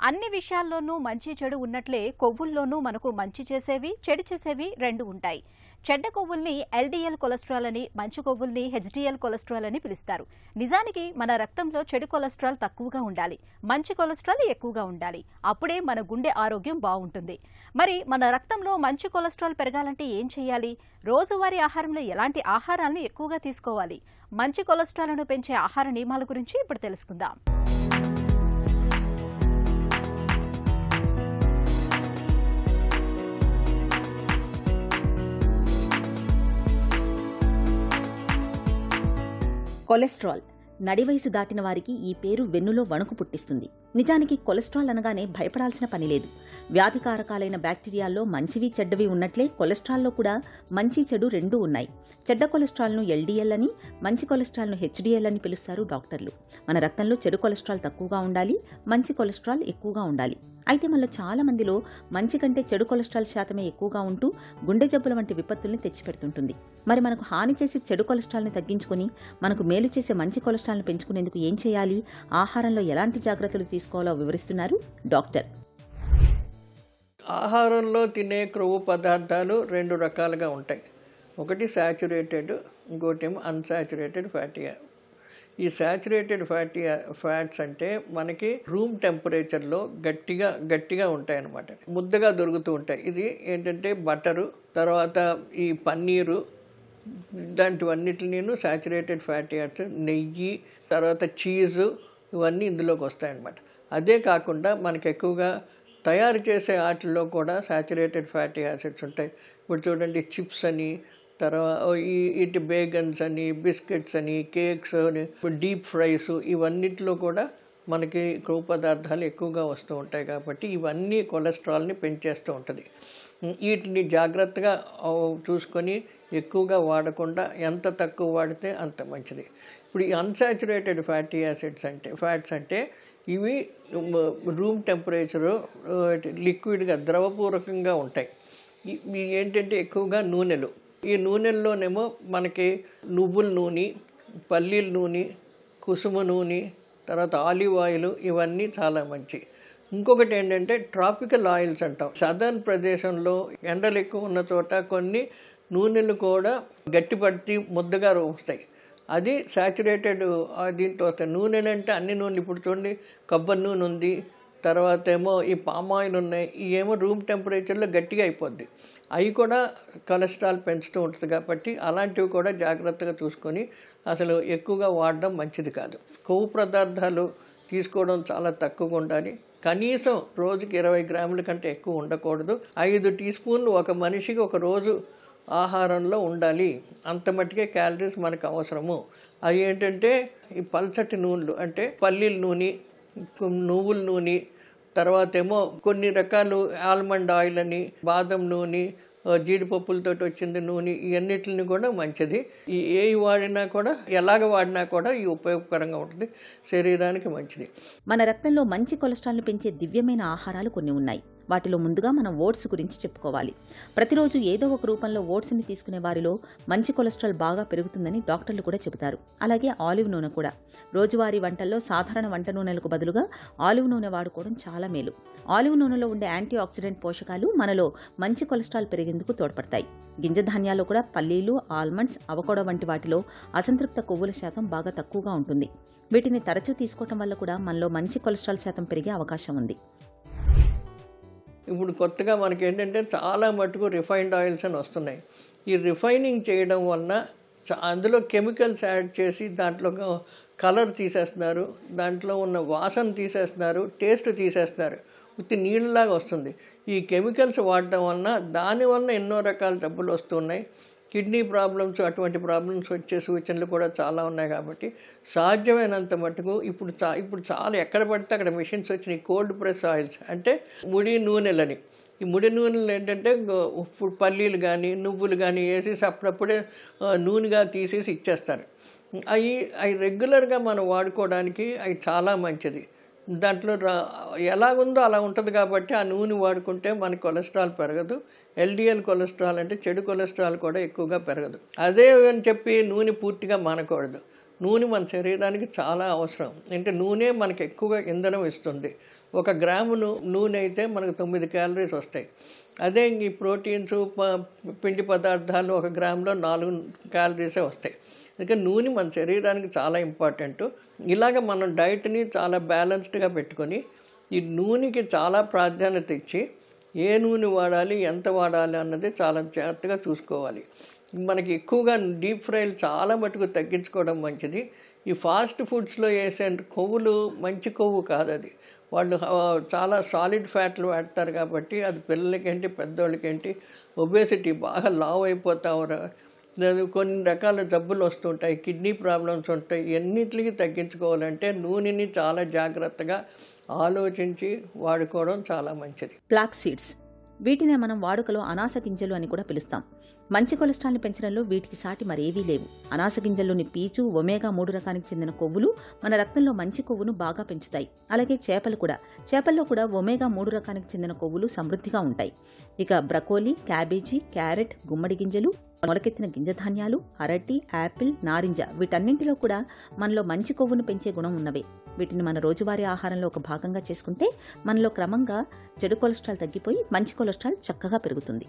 అన్ని విషయాల్లోనూ మంచి చెడు ఉన్నట్లే కొవ్వుల్లోనూ మనకు మంచి చేసేవి చెడు చేసేవి రెండు ఉంటాయి. చెడ్డ కొవ్వుల్ని ఎల్డీఎల్ కొలెస్ట్రాల్ అని, మంచి కొవ్వుల్ని హెచ్డీఎల్ కొలెస్ట్రాల్ అని పిలుస్తారు. నిజానికి మన రక్తంలో చెడు కొలెస్ట్రాల్ తక్కువగా ఉండాలి, మంచి కొలెస్ట్రాల్ ఎక్కువగా ఉండాలి. అప్పుడే మన గుండె ఆరోగ్యం బాగుంటుంది. మరి మన రక్తంలో మంచి కొలెస్ట్రాల్ పెరగాలంటే ఏం చేయాలి? రోజువారీ ఆహారంలో ఎలాంటి ఆహారాలను ఎక్కువగా తీసుకోవాలి? మంచి కొలెస్ట్రాల్ను పెంచే ఆహార నియమాల గురించి ఇప్పుడు తెలుసుకుందాం. కొలెస్ట్రాల్ నడివయసు దాటిన వారికి ఈ పేరు వెన్నులో వణుకు పుట్టిస్తుంది. నిజానికి కొలెస్ట్రాల్ అనగానే భయపడాల్సిన పని లేదు. వ్యాధికారకాలైన బ్యాక్టీరియాల్లో మంచివి చెడ్డవి ఉన్నట్లే కొలెస్ట్రాల్లో కూడా మంచి చెడు రెండూ ఉన్నాయి. చెడ్డ కొలెస్ట్రాల్ను ఎల్డీఎల్ అని, మంచి కొలెస్ట్రాల్ను హెచ్డీఎల్ అని పిలుస్తారు డాక్టర్లు. మన రక్తంలో చెడు కొలెస్ట్రాల్ తక్కువగా ఉండాలి, మంచి కొలెస్ట్రాల్ ఎక్కువగా ఉండాలి. అయితే మనలో చాలా మందిలో మంచి కంటే చెడు కొలెస్ట్రాల్ శాతమే ఎక్కువగా ఉంటూ గుండె జబ్బుల వంటి విపత్తుల్ని తెచ్చిపెడుతుంటుంది. మరి మనకు హాని చేసే చెడు కొలెస్ట్రాల్ని తగ్గించుకుని మనకు మేలు చేసే మంచి కొలెస్ట్రాల్ని పెంచుకునేందుకు ఏం చేయాలి, ఆహారంలో ఎలాంటి జాగ్రత్తలు తీసుకోవాలో వివరిస్తున్నారు డాక్టర్. ఆహారంలో తినే క్రొవ్వు పదార్థాలు రెండు రకాలుగా ఉంటాయి. ఒకటి శాచురేటెడ్, ఇంకోటేమో అన్సాచురేటెడ్ ఫ్యాటీ. ఈ శాచురేటెడ్ ఫ్యాట్స్ అంటే మనకి రూమ్ టెంపరేచర్లో గట్టిగా ఉంటాయి అన్నమాట, ముద్దగా దొరుకుతూ ఉంటాయి. ఇది ఏంటంటే బటరు, తర్వాత ఈ పన్నీరు, ఇలాంటివన్నిటిని శాచురేటెడ్ ఫ్యాటీ యాసిడ్స్, నెయ్యి, తర్వాత చీజు, ఇవన్నీ ఇందులోకి వస్తాయన్నమాట. అదే కాకుండా మనకి ఎక్కువగా తయారు చేసే వాటిల్లో కూడా శాచురేటెడ్ ఫ్యాటీ యాసిడ్స్ ఉంటాయి. ఇప్పుడు చూడండి, చిప్స్ అని, తర్వాత ఇటు బేగన్స్ అని, బిస్కెట్స్ అని, కేక్స్ అని, డీప్ ఫ్రైస్, ఇవన్నిటిలో కూడా మనకి కొవ్వు పదార్థాలు ఎక్కువగా వస్తూ ఉంటాయి. కాబట్టి ఇవన్నీ కొలెస్ట్రాల్ని పెంచేస్తూ ఉంటుంది. వీటిని జాగ్రత్తగా చూసుకొని ఎక్కువగా వాడకుండా ఎంత తక్కువ వాడితే అంత మంచిది. ఇప్పుడు ఈ అన్సాచురేటెడ్ ఫ్యాటీ యాసిడ్స్ అంటే ఫ్యాట్స్ అంటే ఇవి రూమ్ టెంపరేచరు, లిక్విడ్గా ద్రవపూర్వకంగా ఉంటాయి. ఇవి ఏంటంటే ఎక్కువగా నూనెలు. ఈ నూనెల్లోనేమో మనకి నువ్వుల నూనె, పల్లీల నూనె, కుసుమ నూనె, తర్వాత ఆలివ్ ఆయిల్, ఇవన్నీ చాలా మంచి. ఇంకొకటి ఏంటంటే ట్రాపికల్ ఆయిల్స్ అంటాం. సదర్న్ ప్రదేశంలో ఎండలు ఎక్కువ ఉన్న చోట కొన్ని నూనెలు కూడా గట్టిపట్టి ముద్దగా వస్తాయి. అది శాచురేటెడ్ దీంట్లో వస్తాయి. నూనెలు అంటే అన్ని నూనెలు, ఇప్పుడు చూడండి కొబ్బరి నూనె ఉంది, తర్వాత ఏమో ఈ పామ్ ఆయిల్ ఉన్నాయి. ఇవేమో రూమ్ టెంపరేచర్లో గట్టిగా అయిపోద్ది. అవి కూడా కొలెస్ట్రాల్ పెంచుతూ ఉంటుంది. కాబట్టి అలాంటివి కూడా జాగ్రత్తగా చూసుకొని అసలు ఎక్కువగా వాడడం మంచిది కాదు. కొవ్వు పదార్థాలు తీసుకోవడం చాలా తక్కువగా ఉండాలి. కనీసం రోజుకి 20 గ్రాముల కంటే ఎక్కువ ఉండకూడదు. 5 టీ స్పూన్లు ఒక మనిషికి ఒక రోజు ఆహారంలో ఉండాలి. అంత మట్టుకే క్యాలరీస్ మనకు అవసరము. అవి ఏంటంటే ఈ పల్చటి నూనెలు అంటే పల్లీల నూనె, నువ్వుల నూనె, తర్వాత ఏమో కొన్ని రకాలు ఆల్మండ్ ఆయిల్ అని, బాదం నూనె, జీడిపప్పులతో వచ్చింది నూనె, ఇవన్నిటిని కూడా మంచిది. ఏ వాడినా కూడా, ఎలాగ వాడినా కూడా ఈ ఉపయోగకరంగా ఉంటుంది, శరీరానికి మంచిది. మన రక్తంలో మంచి కొలెస్ట్రాల్ని పెంచే దివ్యమైన ఆహారాలు కొన్ని ఉన్నాయి. వాటిలో ముందుగా మనం ఓట్స్ గురించి చెప్పుకోవాలి. ప్రతిరోజు ఏదో ఒక రూపంలో ఓట్స్ని తీసుకునే వారిలో మంచి కొలెస్ట్రాల్ బాగా పెరుగుతుందని డాక్టర్లు కూడా చెబుతారు. అలాగే ఆలివ్ నూనె కూడా. రోజువారీ వంటల్లో సాధారణ వంట నూనెలకు బదులుగా ఆలివ్ నూనె వాడుకోవడం చాలా మేలు. ఆలివ్ నూనెలో ఉండే యాంటీ ఆక్సిడెంట్ పోషకాలు మనలో మంచి కొలెస్ట్రాల్ పెరిగేందుకు తోడ్పడతాయి. గింజ ధాన్యాల్లో కూడా పల్లీలు, ఆల్మండ్స్, అవకోడో వంటి వాటిలో అసంతృప్త కొవ్వుల శాతం బాగా తక్కువగా ఉంటుంది. వీటిని తరచూ తీసుకోవటం వల్ల కూడా మనలో మంచి కొలెస్ట్రాల్ శాతం పెరిగే అవకాశం ఉంది. ఇప్పుడు కొత్తగా మనకి ఏంటంటే చాలా మటుకు రిఫైన్డ్ ఆయిల్స్ అని వస్తున్నాయి. ఈ రిఫైనింగ్ చేయడం వలన అందులో కెమికల్స్ యాడ్ చేసి దాంట్లో కలర్ తీసేస్తున్నారు, దాంట్లో ఉన్న వాసన తీసేస్తున్నారు, టేస్ట్ తీసేస్తున్నారు. ఉత్తి నీళ్ళలాగా వస్తుంది. ఈ కెమికల్స్ వాడటం వలన దానివల్ల ఎన్నో రకాల జబ్బులు వస్తున్నాయి. కిడ్నీ ప్రాబ్లమ్స్, అటువంటి ప్రాబ్లమ్స్ వచ్చే సూచనలు కూడా చాలా ఉన్నాయి. కాబట్టి సాధ్యమైనంత మటుకు ఇప్పుడు చాలా ఎక్కడ పడితే అక్కడ మిషన్స్ వచ్చినాయి. కోల్డ్ ప్రెస్ ఆయిల్స్ అంటే ముడి నూనెలని. ఈ ముడి నూనెలు ఏంటంటే పల్లీలు కానీ నువ్వులు కానీ వేసేసి అప్పుడప్పుడే నూనెగా తీసేసి ఇచ్చేస్తారు. అవి రెగ్యులర్గా మనం వాడుకోవడానికి అవి చాలా మంచిది. దాంట్లో ఎలాగుందో అలా ఉంటుంది. కాబట్టి ఆ నూనె వాడుకుంటే మన కొలెస్ట్రాల్ పెరగదు. ఎల్డిఎల్ కొలెస్ట్రాల్ అంటే చెడు కొలెస్ట్రాల్ కూడా ఎక్కువగా పెరగదు. అదే అని చెప్పి నూనె పూర్తిగా మానకూడదు. నూనె మన శరీరానికి చాలా అవసరం. అంటే నూనె మనకి ఎక్కువగా ఇంధనం ఇస్తుంది. 1 గ్రాము నూనె అయితే మనకు 9 క్యాలరీస్ వస్తాయి. అదే ఈ ప్రోటీన్స్ పిండి పదార్థాలు 1 గ్రాములో 4 క్యాలరీసే వస్తాయి. అందుకే నూనె మన శరీరానికి చాలా ఇంపార్టెంట్. ఇలాగ మనం డైట్ని చాలా బ్యాలెన్స్డ్గా పెట్టుకొని ఈ నూనెకి చాలా ప్రాధాన్యత ఇచ్చి ఏ నూనె వాడాలి, ఎంత వాడాలి అన్నది చాలా జాగ్రత్తగా చూసుకోవాలి. మనకి ఎక్కువగా డీప్ ఫ్రైలు చాలా మటుకు తగ్గించుకోవడం మంచిది. ఈ ఫాస్ట్ ఫుడ్స్లో వేసే కొవ్వులు మంచి కొవ్వు కాదు. అది వాళ్ళు చాలా సాలిడ్ ఫ్యాట్లు వాడతారు కాబట్టి అది పిల్లలకేంటి పెద్దోళ్ళకేంటి ఒబేసిటీ బాగా లావ్ అయిపోతారు. కొన్ని రకాల జబ్బులు వస్తుంటాయి, కిడ్నీ ప్రాబ్లమ్స్ ఉంటాయి. ఎన్నిటికి తగ్గించుకోవాలంటే నూనెని చాలా జాగ్రత్తగా ఆలోచించి వాడుకోవడం చాలా మంచిది. ఫ్లాక్స్ సీడ్స్, వీటినే మనం వాడుకలో అనాస గింజలు అని కూడా పిలుస్తాం. మంచి కొలెస్ట్రాల్ని పెంచడంలో వీటికి సాటి మరేవీ లేవు. అనాస గింజల్లోని పీచు, ఒమేగా 3 రకానికి చెందిన కొవ్వులు మన రక్తంలో మంచి కొవ్వును బాగా పెంచుతాయి. అలాగే చేపల్లో కూడా ఒమేగా 3 రకానికి చెందిన కొవ్వులు సమృద్ధిగా ఉంటాయి. ఇక బ్రకోలీ, క్యాబేజీ, క్యారెట్, గుమ్మడి గింజలు, మొలకెత్తిన గింజధాన్యాలు, అరటి, యాపిల్, నారింజ వీటన్నింటిలో కూడా మనలో మంచి కొవ్వును పెంచే గుణం ఉన్నవే. వీటిని మన రోజువారీ ఆహారంలో ఒక భాగంగా చేసుకుంటే మనలో క్రమంగా చెడు కొలెస్ట్రాల్ తగ్గిపోయి మంచి కొలెస్ట్రాల్ చక్కగా పెరుగుతుంది.